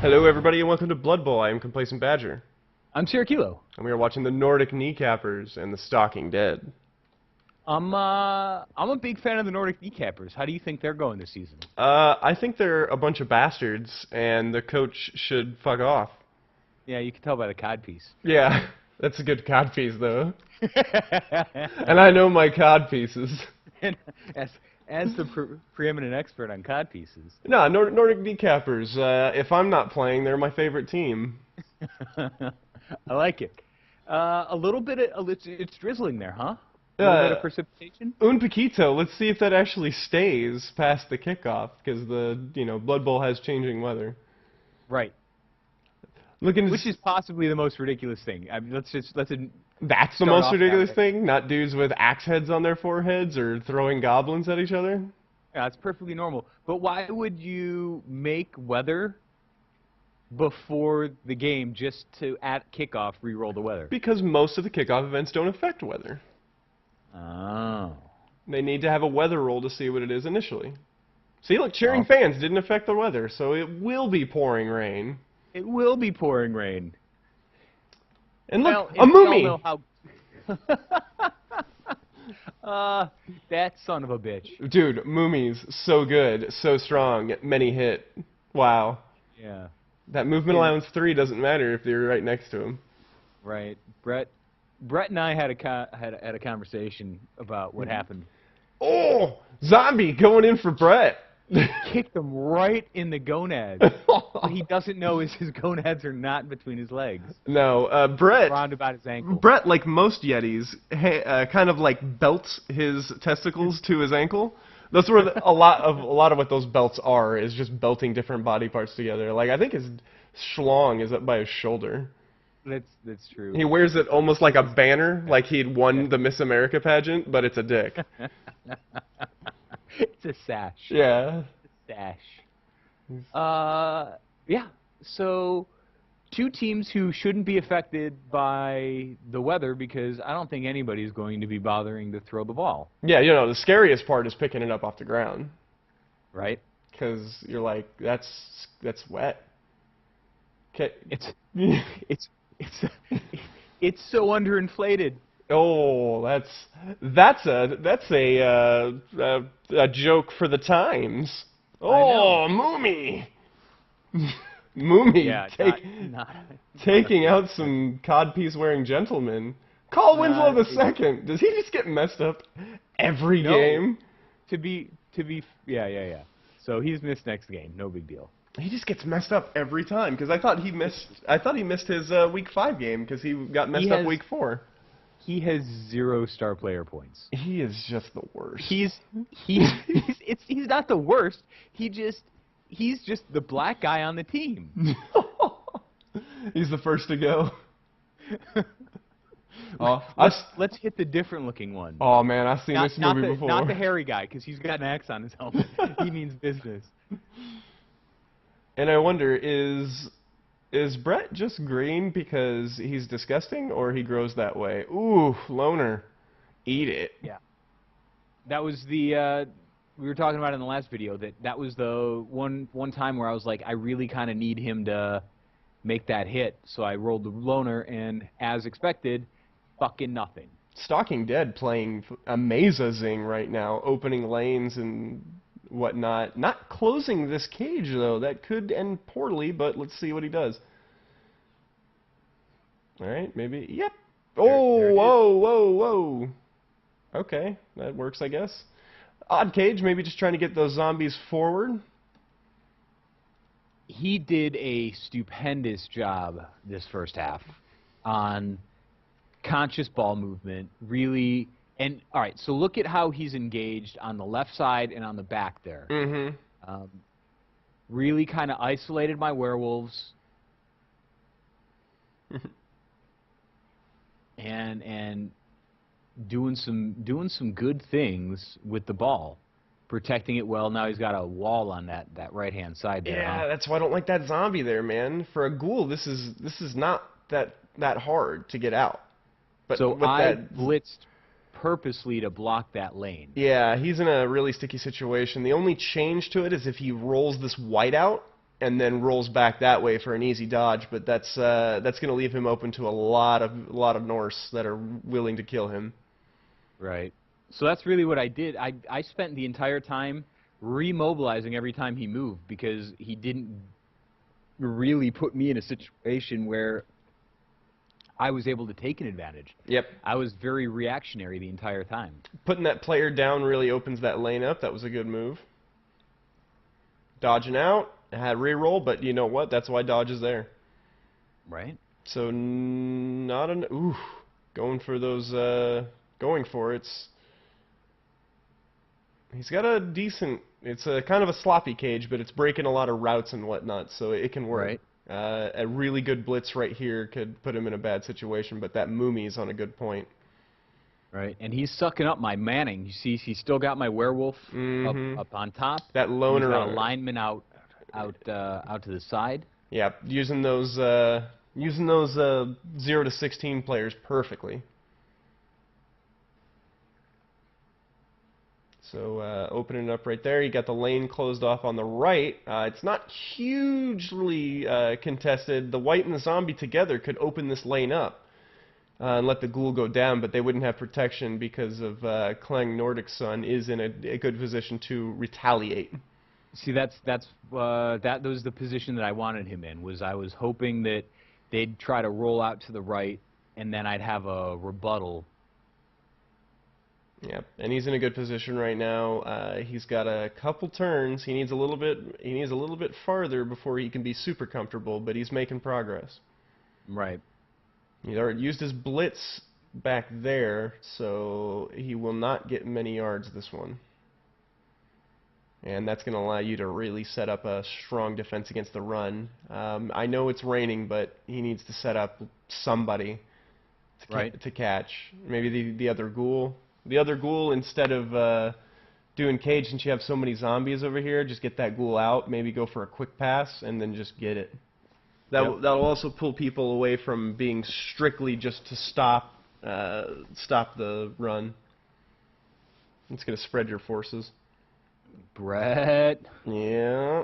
Hello everybody and welcome to Blood Bowl. I am Complacent Badger. I'm Syracilo. And we are watching the Nordic Kneecappers and the Stalking Dead. I'm a big fan of the Nordic Kneecappers. How do you think they're going this season? I think they're a bunch of bastards and the coach should fuck off. Yeah, you can tell by the codpiece. Yeah, that's a good codpiece though. And I know my codpieces. And as the preeminent expert on codpieces. No, Nordic Kneecappers. If I'm not playing, they're my favorite team. I like it. A little bit of, it's drizzling there, huh? A little bit of precipitation? Un poquito. Let's see if that actually stays past the kickoff, because the Blood Bowl has changing weather. Right. Which is possibly the most ridiculous thing. I mean, That's the most ridiculous thing? Not dudes with axe heads on their foreheads or throwing goblins at each other? Yeah, it's perfectly normal. But why would you make weather before the game just to, at kickoff, re-roll the weather? Because most of the kickoff events don't affect weather. Oh. They need to have a weather roll to see what it is initially. See, look, cheering fans didn't affect the weather, so it will be pouring rain. It will be pouring rain. And look, a mummy! Know how that son of a bitch. Dude, mummies, so good, so strong, many hit. Wow. Yeah. That movement allowance 3 doesn't matter if you're right next to him. Right. Brett and I had a conversation about what happened. Oh! Zombie going in for Brett! Kicked him right in the gonads. What he doesn't know is his gonads are not between his legs. No, Brett. Around about his ankle. Brett, like most Yetis, kind of like belts his testicles to his ankle. That's where a lot of what those belts are, is just belting different body parts together. Like I think his schlong is up by his shoulder. That's true. He wears it almost like a banner, like he'd won the Miss America pageant, but it's a dick. It's a sash. Yeah. Sash. Yeah. So, two teams who shouldn't be affected by the weather because I don't think anybody's going to be bothering to throw the ball. Yeah, the scariest part is picking it up off the ground. Right? Because you're like, that's wet. It's so underinflated. Oh, that's a joke for the times. Oh, Moomy. Moomy, Yeah, taking out some codpiece wearing gentlemen. Call Winslow the second. Does he just get messed up every game? Yeah. So he's missed next game. No big deal. He just gets messed up every time because I thought he missed his week 5 game because he got messed up week 4. He has 0 star player points. He is just the worst. He's not the worst. He's just the black guy on the team. He's the first to go. Let's hit the different looking one. Oh man, I've seen this movie before. Not the hairy guy because he's got an X on his helmet. He means business. And I wonder, is Brett just green because he's disgusting, or he grows that way? Ooh, loner. Eat it. Yeah. That was the, we were talking about in the last video, that was the one time where I was like, I really kind of need him to make that hit. So I rolled the loner, and as expected, fucking nothing. Stalking Dead playing amazing right now, opening lanes and whatnot. Not closing this cage, though. That could end poorly, but let's see what he does. All right, maybe. Yep. Oh, whoa. Okay, that works, I guess. Odd cage, maybe just trying to get those zombies forward. He did a stupendous job this first half on conscious ball movement, really. And, all right, so look at how he's engaged on the left side and on the back there. Mm-hmm. Really kind of isolated my werewolves. and doing some good things with the ball. Protecting it well. Now he's got a wall on that right-hand side there. Yeah, that's why I don't like that zombie there, man. For a ghoul, this is not that hard to get out. But so I blitzed purposely to block that lane. Yeah, he's in a really sticky situation. The only change to it is if he rolls this white out, and then rolls back that way for an easy dodge. But that's going to leave him open to a lot of Norse that are willing to kill him. Right. So that's really what I did. I spent the entire time remobilizing every time he moved because he didn't really put me in a situation where I was able to take an advantage. Yep. I was very reactionary the entire time. Putting that player down really opens that lane up. That was a good move. Dodging out. I had reroll, but you know what? That's why dodge is there. Right. So not an ooh, going for those going for it's. He's got a decent. It's a kind of a sloppy cage, but it's breaking a lot of routes and whatnot, so it can work. Right. A really good blitz right here could put him in a bad situation, but that Moomy's on a good point. Right, and he's sucking up my Manning. You see, he's still got my werewolf up on top. That loner. He's got a lineman out to the side. Yeah, using those 0 to 16 players perfectly. So opening it up right there, you got the lane closed off on the right. It's not hugely contested. The white and the zombie together could open this lane up and let the ghoul go down, but they wouldn't have protection because of Clang Nordic Son is in a good position to retaliate. See, that was the position that I wanted him in. I was hoping that they'd try to roll out to the right, and then I'd have a rebuttal. Yep, and he's in a good position right now. He's got a couple turns. He needs a little bit farther before he can be super comfortable, but he's making progress. Right. He already used his blitz back there, so he will not get many yards this one. And that's going to allow you to really set up a strong defense against the run. I know it's raining, but he needs to set up somebody to catch. Maybe the other ghoul. The other ghoul, instead of doing cage, since you have so many zombies over here, just get that ghoul out, maybe go for a quick pass, and then just get it. That'll also pull people away from being strictly just to stop the run. It's going to spread your forces. Brett. Yeah.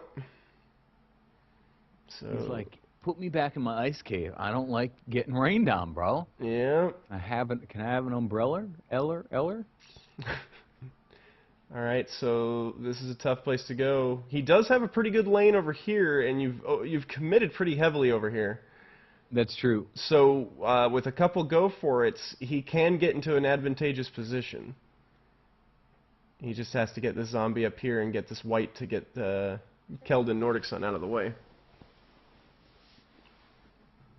So he's like, put me back in my ice cave. I don't like getting rained on, bro. Yeah. Can I have an umbrella? Eller? All right, so this is a tough place to go. He does have a pretty good lane over here, and you've committed pretty heavily over here. That's true. So with a couple go for it, he can get into an advantageous position. He just has to get this zombie up here and get this white to get Keldon Nordic Son out of the way.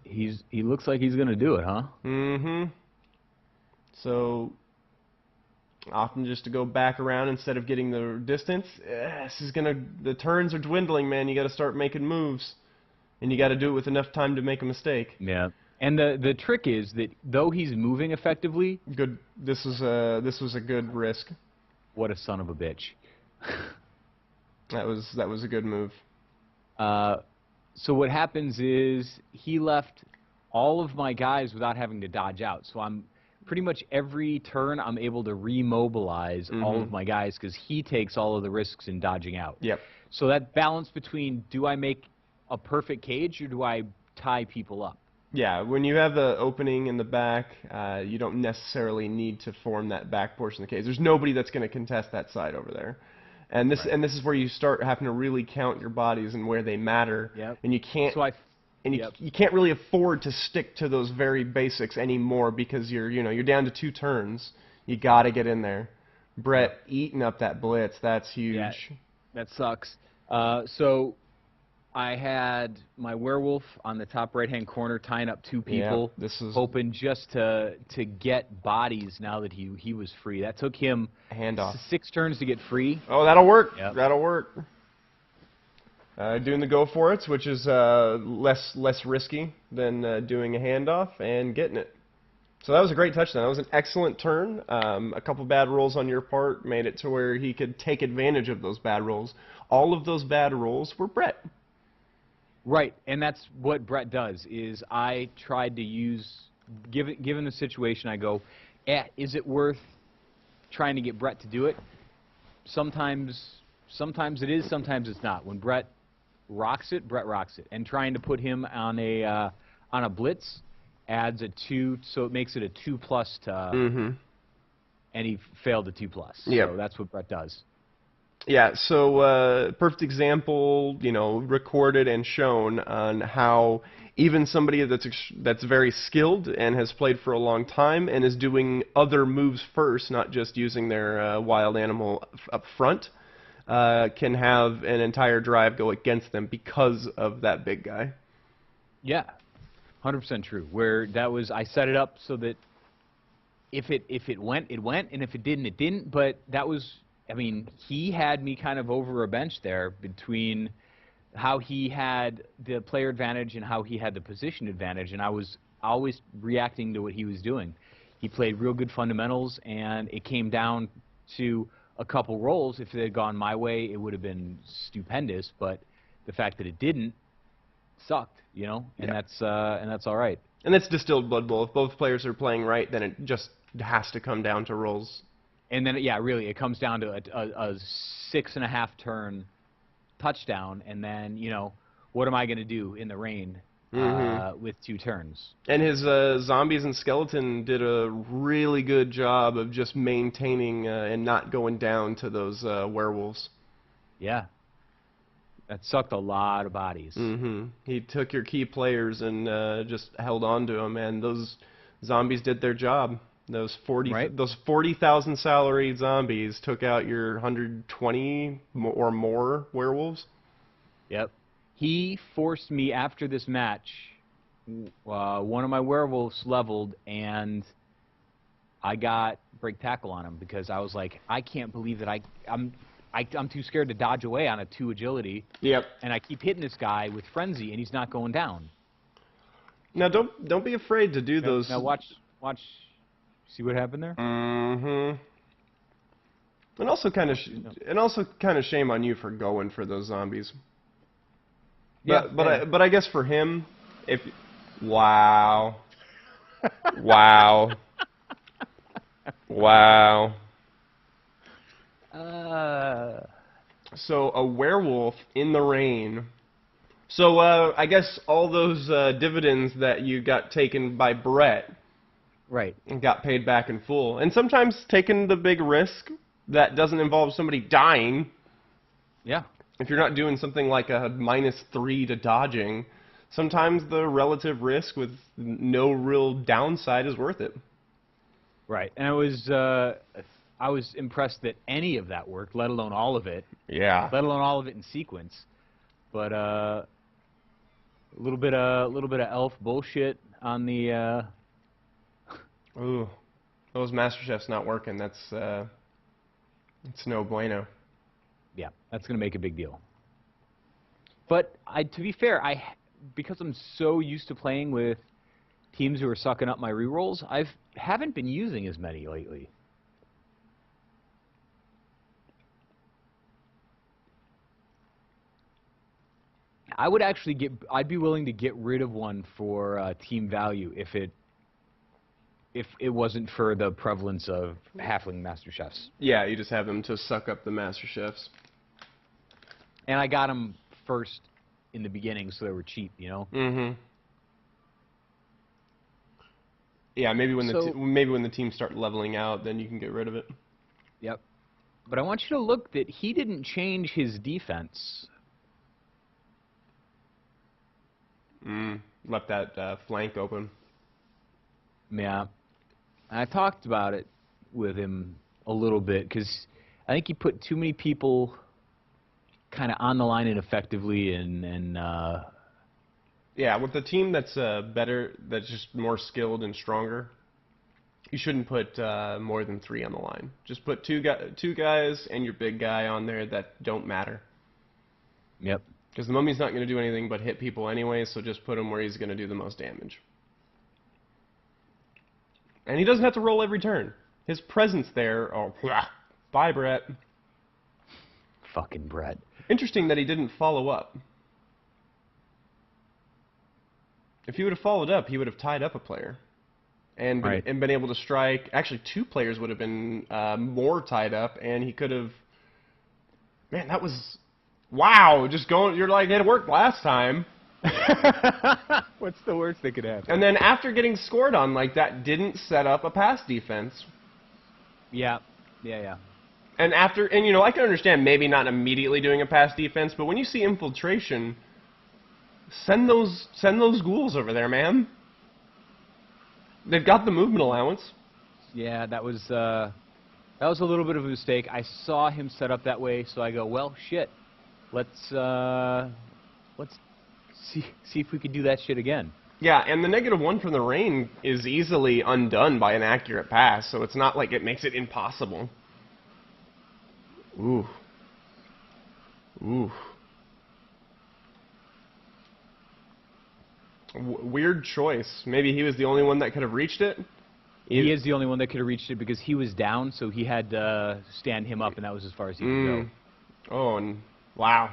He looks like he's gonna do it, huh? Mm-hmm. So often just to go back around instead of getting the distance. The turns are dwindling, man. You got to start making moves, and you got to do it with enough time to make a mistake. Yeah. And the trick is that though he's moving effectively, good. This was a good risk. What a son of a bitch. That was a good move. So what happens is he left all of my guys without having to dodge out. So I'm pretty much every turn I'm able to remobilize all of my guys because he takes all of the risks in dodging out. Yep. So that balance between do I make a perfect cage or do I tie people up? Yeah, when you have the opening in the back, you don't necessarily need to form that back portion of the cage. There's nobody that's going to contest that side over there. And this is where you start having to really count your bodies and where they matter. Yep. And you can't So you can't really afford to stick to those very basics anymore because you're down to 2 turns. You got to get in there. Brett eating up that blitz, that's huge. Yeah, that sucks. So I had my werewolf on the top right-hand corner tying up 2 people, hoping just to get bodies now that he was free. That took him handoff 6 turns to get free. Oh, that'll work. Yep. That'll work. Doing the go for it, which is less risky than doing a handoff and getting it. So that was a great touchdown. That was an excellent turn. A couple bad rolls on your part made it to where he could take advantage of those bad rolls. All of those bad rolls were Brett. Right, and that's what Brett does, is I tried to use, given the situation, I go, is it worth trying to get Brett to do it? Sometimes it is, sometimes it's not. When Brett Brett rocks it, and trying to put him on a blitz adds a 2, so it makes it a 2+ to, and he failed a 2+. Yep. So that's what Brett does. Yeah, so perfect example, recorded and shown on how even somebody that's very skilled and has played for a long time and is doing other moves first, not just using their wild animal up front, can have an entire drive go against them because of that big guy. Yeah, 100% true. Where that was, I set it up so that if it went, it went, and if it didn't, it didn't. But that was, I mean, he had me kind of over a bench there between how he had the player advantage and how he had the position advantage, and I was always reacting to what he was doing. He played real good fundamentals, and it came down to a couple rolls. If it had gone my way, it would have been stupendous, but the fact that it didn't sucked, and that's all right. And that's distilled Blood Bowl. If both players are playing right, then it just has to come down to rolls. And then, yeah, really, it comes down to a 6.5 turn touchdown, and then, what am I going to do in the rain with 2 turns? And his zombies and skeleton did a really good job of just maintaining and not going down to those werewolves. Yeah. That sucked a lot of bodies. He took your key players and just held on to them, and those zombies did their job. Those 40,000 salary zombies took out your 120 or more werewolves. Yep. He forced me after this match. One of my werewolves leveled, and I got break tackle on him because I was like, I can't believe that I'm too scared to dodge away on a 2 agility. Yep. And I keep hitting this guy with frenzy, and he's not going down. Now don't be afraid to do those. Now watch. See what happened there? And also kind of shame on you for going for those zombies. But I guess for him, wow. So a werewolf in the rain. So I guess all those dividends that you got taken by Brett. Right. And got paid back in full. And sometimes taking the big risk that doesn't involve somebody dying. Yeah. If you're not doing something like a -3 to dodging, sometimes the relative risk with no real downside is worth it. Right. And I was impressed that any of that worked, let alone all of it. Yeah. Let alone all of it in sequence. But a little bit of elf bullshit on the Ooh, those MasterChefs not working. It's no bueno. Yeah, that's going to make a big deal. But to be fair, because I'm so used to playing with teams who are sucking up my rerolls, I haven't been using as many lately. I'd be willing to get rid of one for team value if it wasn't for the prevalence of halfling MasterChefs. Yeah, you just have them to suck up the MasterChefs. And I got them first in the beginning, so they were cheap, Yeah, maybe when the teams start leveling out, then you can get rid of it. Yep. But I want you to look that he didn't change his defense. Left that flank open. Yeah. I talked about it with him a little bit because I think he put too many people kind of on the line ineffectively, and yeah, with the team that's better, that's just more skilled and stronger, you shouldn't put more than 3 on the line. Just put two guys and your big guy on there that don't matter. Yep. Because the mummy's not going to do anything but hit people anyway, so just put him where he's going to do the most damage. And he doesn't have to roll every turn. His presence there, bye, Brett. Fucking Brett. Interesting that he didn't follow up. If he would have followed up, he would have tied up a player. And been able to strike. Actually, 2 players would have been more tied up, and he could have... Man, that was Wow, just going. You're like, it worked last time. What's the worst that could happen? And then after getting scored on like that, didn't set up a pass defense. Yeah. Yeah. And after, and you know, I can understand maybe not immediately doing a pass defense, but when you see infiltration, send those ghouls over there, man. They've got the movement allowance. Yeah, that was a little bit of a mistake. I saw him set up that way, so I go, well, shit. Let's see if we can do that shit again. Yeah, and the -1 from the rain is easily undone by an accurate pass, so it's not like it makes it impossible. Ooh. Ooh. Weird choice. Maybe he was the only one that could have reached it? He is the only one that could have reached it because he was down, so he had to stand him up, and that was as far as he could go. Oh, and wow.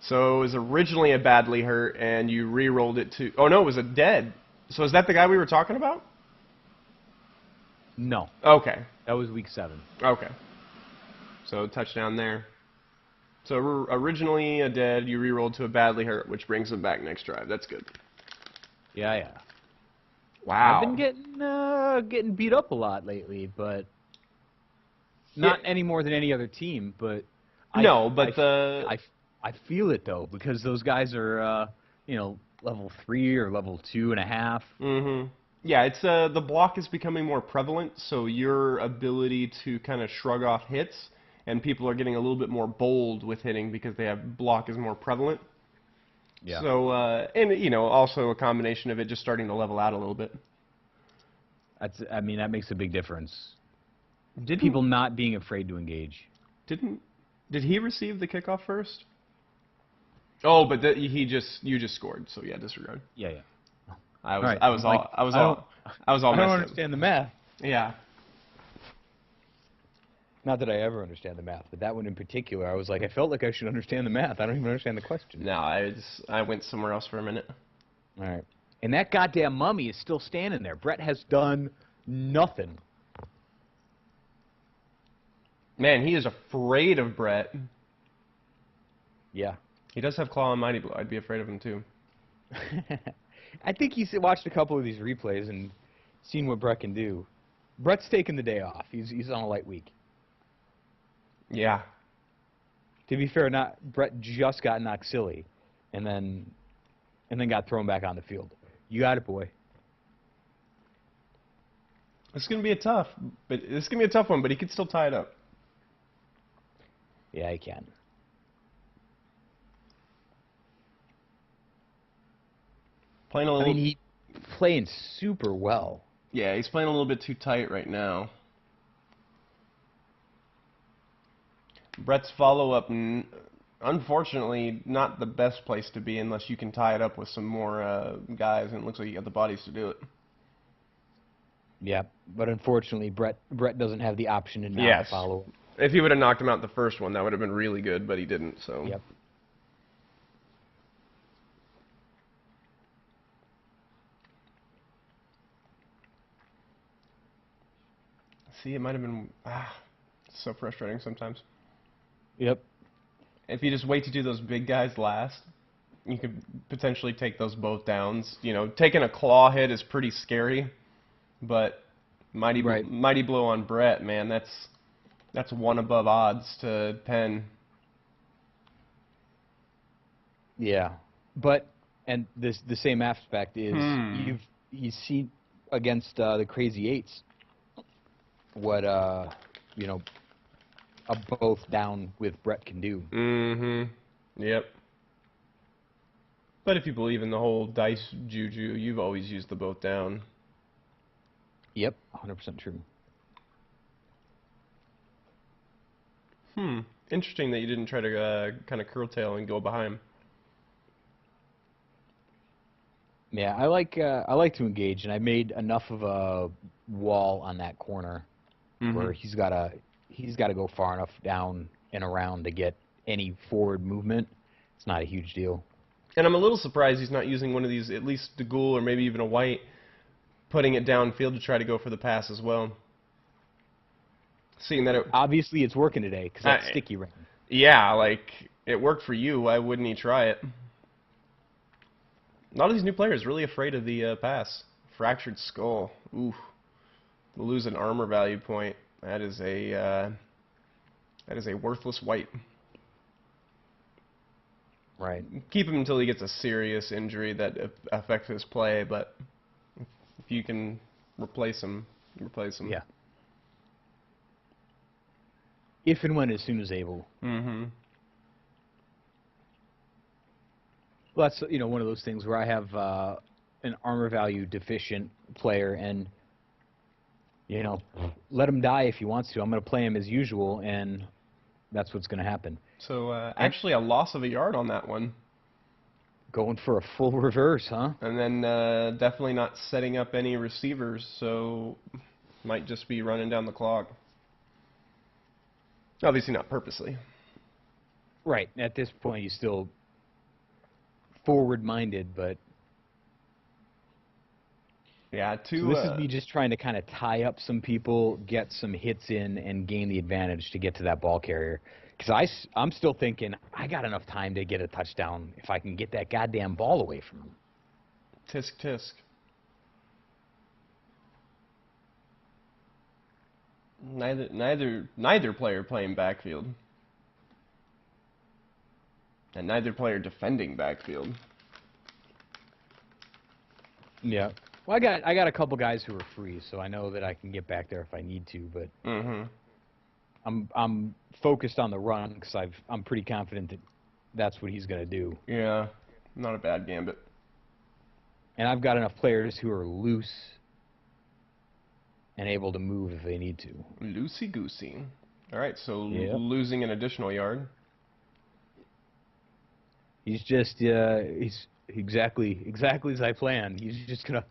So it was originally a badly hurt, and you re-rolled it to... Oh, no, it was a dead. So is that the guy we were talking about? No. Okay. That was week 7. Okay. So touchdown there. So originally a dead, you re-rolled to a badly hurt, which brings him back next drive. That's good. Yeah. Wow. I've been getting beat up a lot lately, but not any more than any other team. But I feel it though because those guys are level 3 or level 2.5. Mm-hmm. Yeah, it's the block is becoming more prevalent, so your ability to kind of shrug off hits, and people are getting a little bit more bold with hitting because they have block is more prevalent. Yeah. So and also a combination of it just starting to level out a little bit. That makes a big difference. People not being afraid to engage. Did he receive the kickoff first? Oh, but you just scored, so yeah, disregard. Yeah. I was all I don't messed up. understand the math. Yeah. Not that I ever understand the math, but that one in particular, I was like, I felt like I should understand the math. I don't even understand the question. No, I went somewhere else for a minute. All right. And that goddamn mummy is still standing there. Brett has done nothing. Man, he is afraid of Brett. Yeah. He does have Claw and Mighty Blow. I'd be afraid of him too. I think he's watched a couple of these replays and seen what Brett can do. Brett's taking the day off. He's on a light week. Yeah. To be fair, Brett just got knocked silly, and then got thrown back on the field. You got it, boy. It's gonna be a tough one, but he could still tie it up. Yeah, he can. He's playing super well. Yeah, he's playing a little bit too tight right now. Brett's follow-up, unfortunately, not the best place to be unless you can tie it up with some more guys, and it looks like you got the bodies to do it. Yeah, but unfortunately, Brett doesn't have the option to not follow. If he would have knocked him out the first one, that would have been really good, but he didn't. So. Yep. See, it might have been so frustrating sometimes. Yep. If you just wait to do those big guys last, you could potentially take those both downs. Taking a claw hit is pretty scary, but mighty blow on Brett, man, that's 1 above odds to 10. Yeah, but the same aspect is you see against the Crazy Eights what a both down with Brett can do. Mm-hmm. Yep. But if you believe in the whole dice juju, you've always used the both down. Yep, 100% true. Interesting that you didn't try to kind of curtail and go behind. Yeah, I like to engage, and I made enough of a wall on that corner where he's got to go far enough down and around to get any forward movement. It's not a huge deal. And I'm a little surprised he's not using one of these, at least the ghoul or maybe even a white, putting it downfield to try to go for the pass as well. Seeing that obviously it's working today because that's sticky rain. Yeah, like It worked for you. Why wouldn't he try it? A lot of these new players really afraid of the pass. Fractured skull. Ooh. Lose an armor value point. That is a worthless white. Right. Keep him until he gets a serious injury that affects his play, but if you can replace him, replace him. Yeah. If and when, as soon as able. Mm-hmm. Well, that's, you know, one of those things where I have an armor value deficient player, and, you know, let him die if he wants to. I'm going to play him as usual, and that's what's going to happen. So actually a loss of a yard on that one. Going for a full reverse, huh? And then definitely not setting up any receivers, so might just be running down the clock. Obviously not purposely. Right. At this point, he's still forward-minded, but yeah, so this is me just trying to kind of tie up some people, get some hits in, and gain the advantage to get to that ball carrier. Because I'm still thinking, I got enough time to get a touchdown if I can get that goddamn ball away from him. Tisk, tisk. Neither player playing backfield. And neither player defending backfield. Yeah. Well, I got a couple guys who are free, so I know that I can get back there if I need to. But I'm focused on the run because I'm pretty confident that that's what he's going to do. Yeah, not a bad gambit. And I've got enough players who are loose and able to move if they need to. Loosey goosey. All right, so Yep. losing an additional yard. He's just he's exactly as I planned. He's just gonna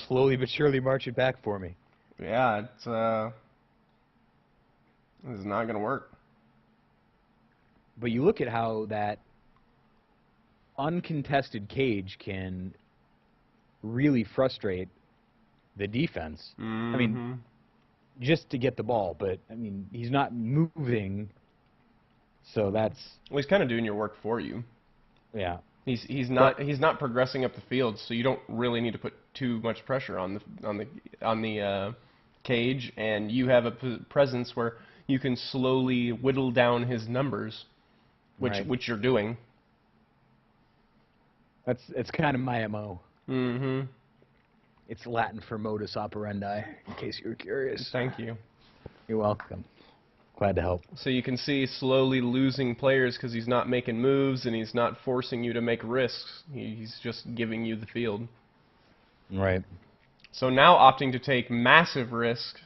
slowly but surely march it back for me. Yeah, this is not gonna work. But you look at how that uncontested cage can really frustrate the defense. I mean, just to get the ball, but I mean, he's not moving, so that's Well, he's kind of doing your work for you. yeah. He's not progressing up the field, so you don't really need to put too much pressure on the cage, and you have a presence where you can slowly whittle down his numbers, which you're doing. It's kind of my MO. Mm-hmm. It's Latin for modus operandi, in case you were curious. Thank you. You're welcome. Glad to help. So you can see slowly losing players because he's not making moves and he's not forcing you to make risks. He's just giving you the field. Right. So now opting to take massive risk,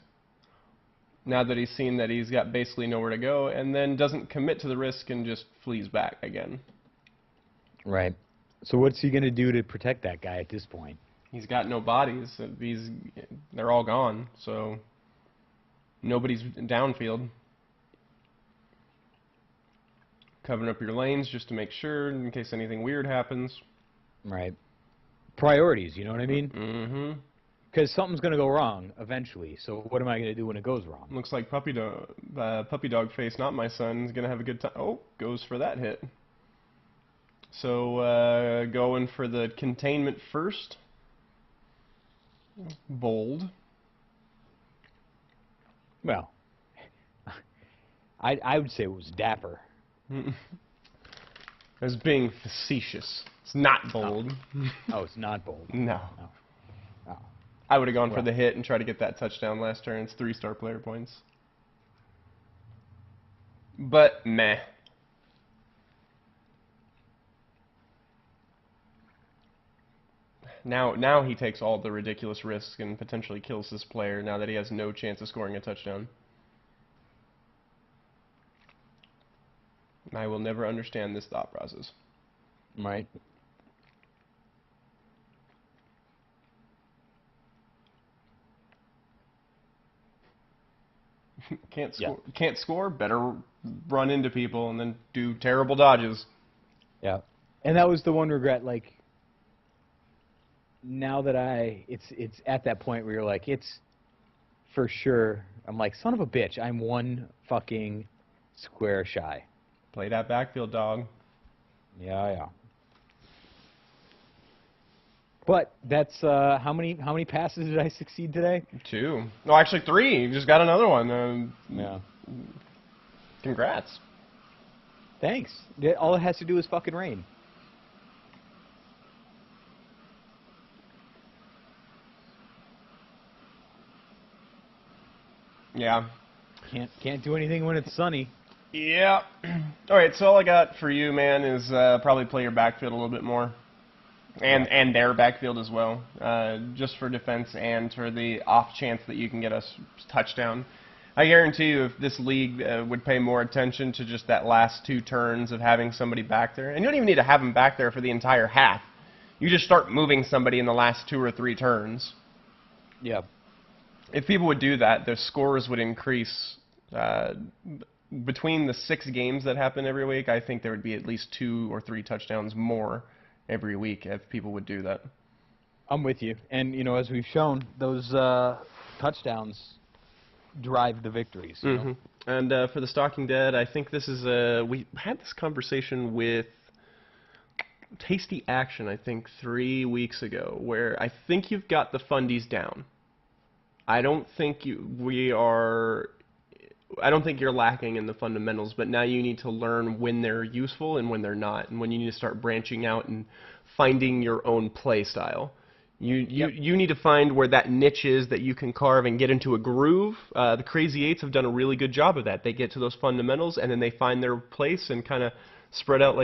now that he's seen that he's got basically nowhere to go, and then doesn't commit to the risk and just flees back again. Right. So what's he going to do to protect that guy at this point? He's got no bodies. They're all gone, so nobody's downfield. Covering up your lanes just to make sure in case anything weird happens. Right. Priorities, you know what I mean? Mm-hmm. Because something's going to go wrong eventually, so what am I going to do when it goes wrong? Looks like puppy dog face, not my son, is going to have a good time. Oh, goes for that hit. So going for the containment first. Bold. Well, I would say it was dapper. As being facetious. It's not bold. Oh, it's not bold. No. Oh. Oh. I would have gone for the hit and tried to get that touchdown last turn. It's 3-star player points. But meh. Now he takes all the ridiculous risks and potentially kills this player now that he has no chance of scoring a touchdown. I will never understand this thought process. Right. Can't score. Yeah. Can't score. Better run into people and then do terrible dodges. Yeah. And that was the one regret. Like, now that it's at that point where you're like, it's for sure. I'm like, son of a bitch. I'm one fucking square shy. Play that backfield, dog. Yeah, yeah. But that's how many passes did I succeed today? 2. No, actually 3. You just got another one. Yeah. Congrats. Thanks. All it has to do is fucking rain. Yeah. Can't do anything when it's sunny. Yeah. All right. So all I got for you, man, is probably play your backfield a little bit more, and their backfield as well, just for defense and for the off chance that you can get a touchdown. I guarantee you, if this league would pay more attention to just that last 2 turns of having somebody back there, and you don't even need to have them back there for the entire half. You just start moving somebody in the last 2 or 3 turns. Yeah. If people would do that, their scores would increase. Between the 6 games that happen every week, I think there would be at least 2 or 3 touchdowns more every week if people would do that. I'm with you. And, as we've shown, those touchdowns drive the victories. You know? And for the Stalking Dead, I think this is we had this conversation with Tasty Action, I think, 3 weeks ago, where I think you've got the fundies down. I don't think you're lacking in the fundamentals, but now you need to learn when they're useful and when they're not, and when you need to start branching out and finding your own play style. You need to find where that niche is that you can carve and get into a groove. The Crazy Eights have done a really good job of that. They get to those fundamentals, and then they find their place and kind of spread out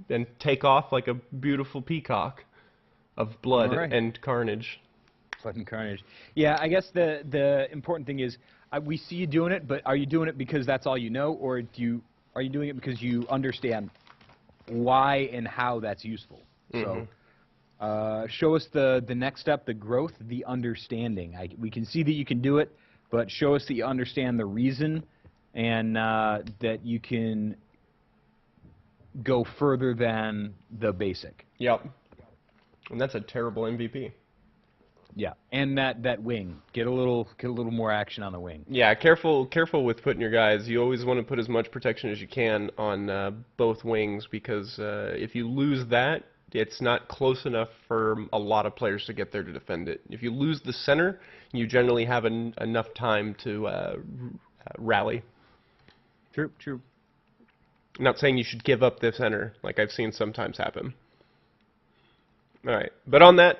and take off like a beautiful peacock of blood and carnage. Blood and carnage. Yeah, I guess the important thing is we see you doing it, but are you doing it because that's all you know, or are you doing it because you understand why and how that's useful? So show us the next step, the growth, the understanding. We can see that you can do it, but show us that you understand the reason and that you can go further than the basic. Yep. And that's a terrible MVP. Yeah, and that wing. Get a little more action on the wing. Yeah, careful with putting your guys. You always want to put as much protection as you can on both wings, because if you lose that, it's not close enough for a lot of players to get there to defend it. If you lose the center, you generally have enough time to rally. True, true. I'm not saying you should give up the center, like I've seen sometimes happen. All right, but on that,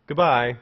goodbye.